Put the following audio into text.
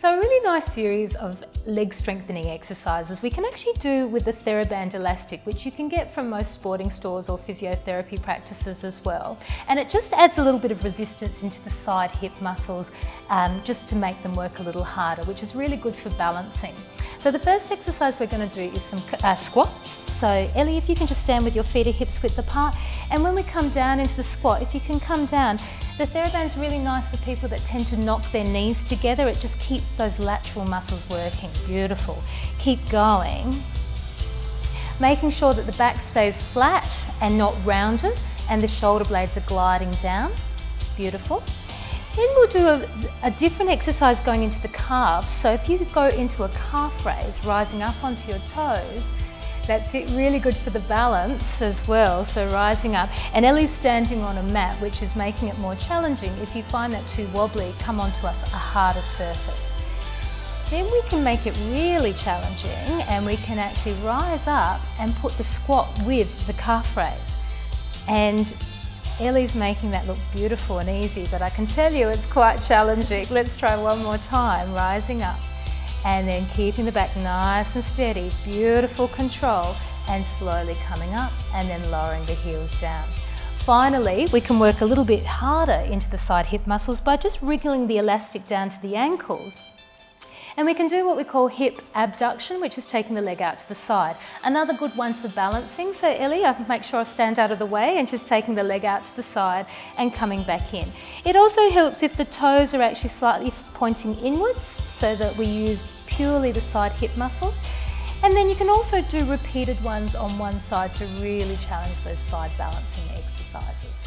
So a really nice series of leg strengthening exercises we can actually do with the TheraBand elastic, which you can get from most sporting stores or physiotherapy practices as well. And it just adds a little bit of resistance into the side hip muscles just to make them work a little harder, which is really good for balancing. So the first exercise we're going to do is some squats. So Ellie, if you can just stand with your feet hips width apart, and when we come down into the squat, if you can come down, the TheraBand's really nice for people that tend to knock their knees together. It just keeps those lateral muscles working. Beautiful. Keep going. Making sure that the back stays flat and not rounded, and the shoulder blades are gliding down. Beautiful. Then we'll do a different exercise going into the calves. So if you go into a calf raise, rising up onto your toes, that's it, really good for the balance as well. So rising up, and Ellie's standing on a mat, which is making it more challenging. If you find that too wobbly, come onto a harder surface. Then we can make it really challenging, and we can actually rise up and put the squat with the calf raise. And Ellie's making that look beautiful and easy, but I can tell you it's quite challenging. Let's try one more time, rising up and then keeping the back nice and steady, beautiful control, and slowly coming up and then lowering the heels down. Finally, we can work a little bit harder into the side hip muscles by just wriggling the elastic down to the ankles. And we can do what we call hip abduction, which is taking the leg out to the side. Another good one for balancing. So Ellie, I make sure I stand out of the way and just taking the leg out to the side and coming back in. It also helps if the toes are actually slightly pointing inwards, so that we use purely the side hip muscles. And then you can also do repeated ones on one side to really challenge those side balancing exercises.